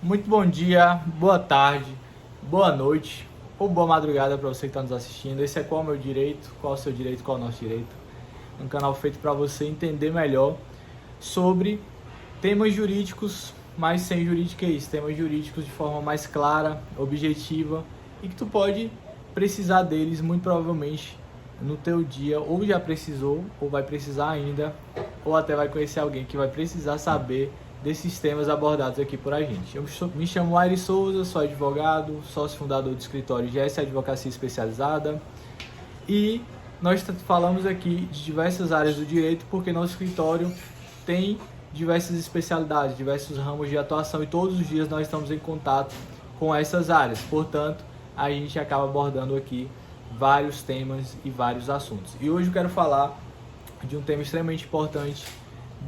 Muito bom dia, boa tarde, boa noite ou boa madrugada para você que está nos assistindo. Esse é Qual é o Meu Direito, Qual é o Seu Direito, Qual é o Nosso Direito. Um canal feito para você entender melhor sobre temas jurídicos, mas sem juridiquês, temas jurídicos de forma mais clara, objetiva e que tu pode precisar deles muito provavelmente no teu dia, ou já precisou, ou vai precisar ainda, ou até vai conhecer alguém que vai precisar saber desses temas abordados aqui por a gente. Me chamo Aires Souza, sou advogado, sócio fundador do escritório GS Advocacia Especializada e nós falamos aqui de diversas áreas do direito porque nosso escritório tem diversas especialidades, diversos ramos de atuação e todos os dias nós estamos em contato com essas áreas. Portanto, a gente acaba abordando aqui vários temas e vários assuntos. E hoje eu quero falar de um tema extremamente importante.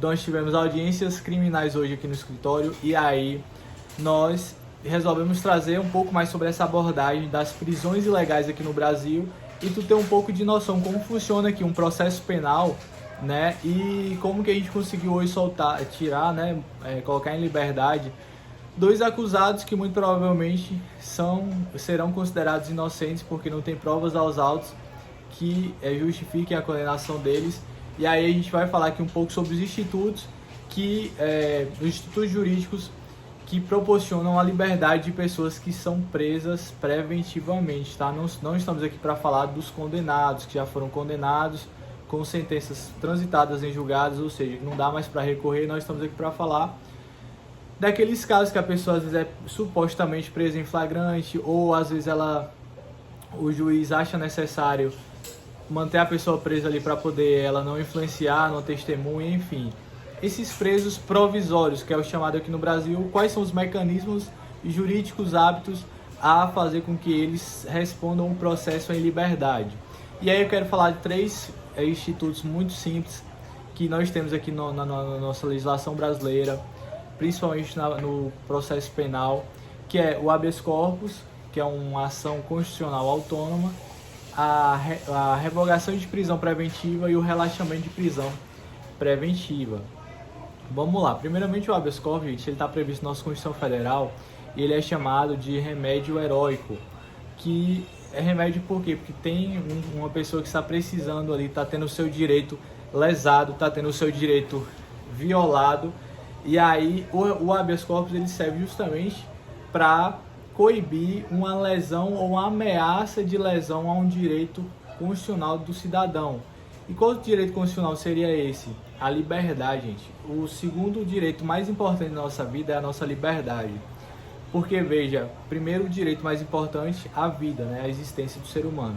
Nós tivemos audiências criminais hoje aqui no escritório e aí nós resolvemos trazer um pouco mais sobre essa abordagem das prisões ilegais aqui no Brasil e tu ter um pouco de noção como funciona aqui um processo penal, né? E como que a gente conseguiu hoje tirar, né? Colocar em liberdade dois acusados que muito provavelmente serão considerados inocentes porque não tem provas aos autos que justifiquem a condenação deles. E aí a gente vai falar aqui um pouco sobre os institutos os institutos jurídicos que proporcionam a liberdade de pessoas que são presas preventivamente, tá? Não estamos aqui para falar dos condenados, que já foram condenados com sentenças transitadas em julgados, ou seja, não dá mais para recorrer. Nós estamos aqui para falar daqueles casos que a pessoa às vezes é supostamente presa em flagrante, ou às vezes o juiz acha necessário manter a pessoa presa ali para poder ela não influenciar, não testemunha, enfim. Esses presos provisórios, que é o chamado aqui no Brasil, quais são os mecanismos jurídicos aptos a fazer com que eles respondam um processo em liberdade. E aí eu quero falar de três institutos muito simples que nós temos aqui na nossa legislação brasileira, principalmente no processo penal, que é o habeas corpus, que é uma ação constitucional autônoma, a revogação de prisão preventiva e o relaxamento de prisão preventiva. Vamos lá, primeiramente o habeas corpus, gente, ele está previsto na nossa Constituição Federal e ele é chamado de remédio heróico, que é remédio por quê? Porque tem uma pessoa que está precisando ali, está tendo o seu direito lesado, está tendo o seu direito violado, e aí o habeas corpus ele serve justamente para coibir uma lesão ou uma ameaça de lesão a um direito constitucional do cidadão. E qual direito constitucional seria esse? A liberdade, gente. O segundo direito mais importante da nossa vida é a nossa liberdade. Porque, veja, primeiro o direito mais importante, a vida, né? A existência do ser humano.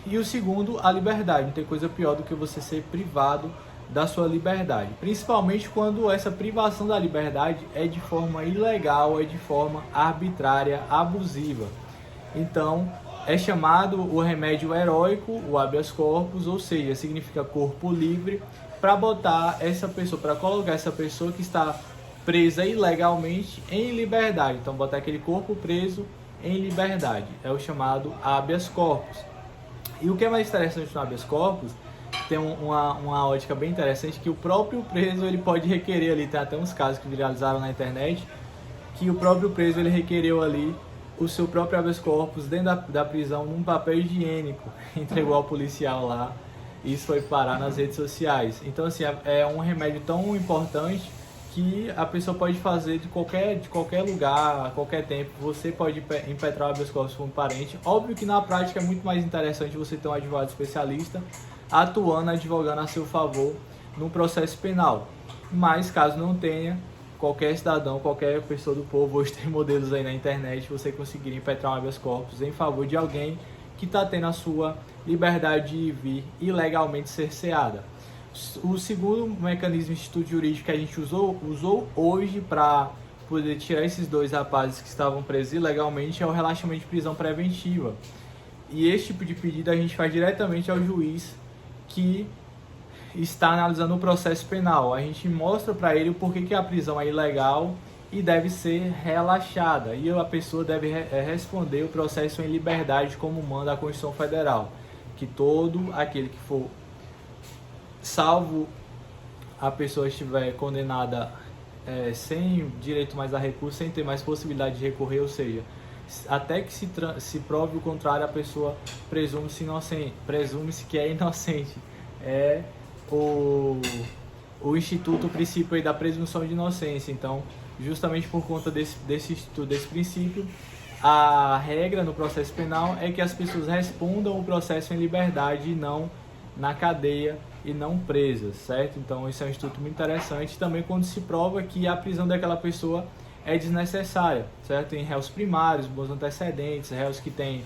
E o segundo, a liberdade. Não tem coisa pior do que você ser privado da sua liberdade, principalmente quando essa privação da liberdade é de forma ilegal, é de forma arbitrária, abusiva. Então, é chamado o remédio heróico, o habeas corpus, ou seja, significa corpo livre, para botar essa pessoa, para colocar essa pessoa que está presa ilegalmente em liberdade. Então, botar aquele corpo preso em liberdade. É o chamado habeas corpus. E o que é mais interessante no habeas corpus tem uma ótica bem interessante, que o próprio preso ele pode requerer ali, tem até uns casos que viralizaram na internet, que o próprio preso ele requereu ali o seu próprio habeas corpus dentro da prisão num papel higiênico, entregou ao policial lá, e isso foi parar nas redes sociais. Então assim, é um remédio tão importante que a pessoa pode fazer de qualquer lugar, a qualquer tempo. Você pode impetrar o habeas corpus com um parente. Óbvio que na prática é muito mais interessante você ter um advogado especialista atuando, advogando a seu favor no processo penal. Mas caso não tenha, qualquer cidadão, qualquer pessoa do povo, hoje tem modelos aí na internet, você conseguiria impetrar um habeas corpus em favor de alguém que está tendo a sua liberdade de vir ilegalmente cerceada. O segundo mecanismo de instituto jurídico que a gente usou hoje para poder tirar esses dois rapazes que estavam presos ilegalmente é o relaxamento de prisão preventiva. E esse tipo de pedido a gente faz diretamente ao juiz que está analisando o processo penal. A gente mostra para ele o porquê que a prisão é ilegal e deve ser relaxada. E a pessoa deve responder o processo em liberdade, como manda a Constituição Federal, que todo aquele que for, salvo a pessoa estiver condenada sem direito mais a recurso, sem ter mais possibilidade de recorrer, ou seja, até que se prove o contrário, a pessoa presume-se inocente, presume-se que é inocente. É o instituto, o princípio aí da presunção de inocência. Então, justamente por conta desse princípio, a regra no processo penal é que as pessoas respondam o processo em liberdade e não na cadeia e não presas, certo? Então, isso é um instituto muito interessante também quando se prova que a prisão daquela pessoa é desnecessária, certo? Em réus primários, bons antecedentes, réus que têm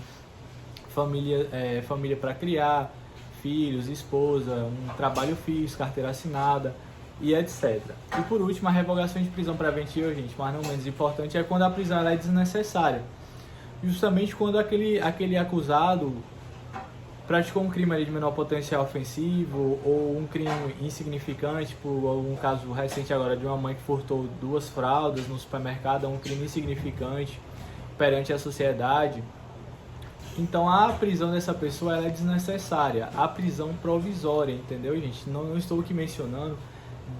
família para criar, filhos, esposa, um trabalho fixo, carteira assinada e etc. E por último, a revogação de prisão preventiva, gente, mas não menos importante, é quando a prisão ela é desnecessária. Justamente quando aquele acusado praticou um crime ali de menor potencial ofensivo ou um crime insignificante, por um caso recente agora de uma mãe que furtou 2 fraldas no supermercado, é um crime insignificante perante a sociedade. Então a prisão dessa pessoa ela é desnecessária, a prisão provisória, entendeu, gente? Não estou aqui mencionando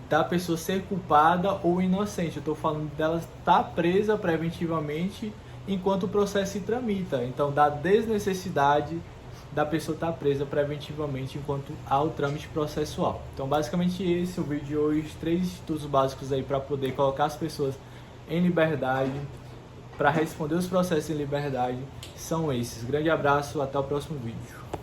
da pessoa ser culpada ou inocente, eu estou falando dela estar presa preventivamente enquanto o processo se tramita. Então, da desnecessidade da pessoa estar presa preventivamente enquanto há o trâmite processual. Então, basicamente esse é o vídeo de hoje, 3 institutos básicos aí para poder colocar as pessoas em liberdade, para responder os processos em liberdade, são esses. Grande abraço, até o próximo vídeo.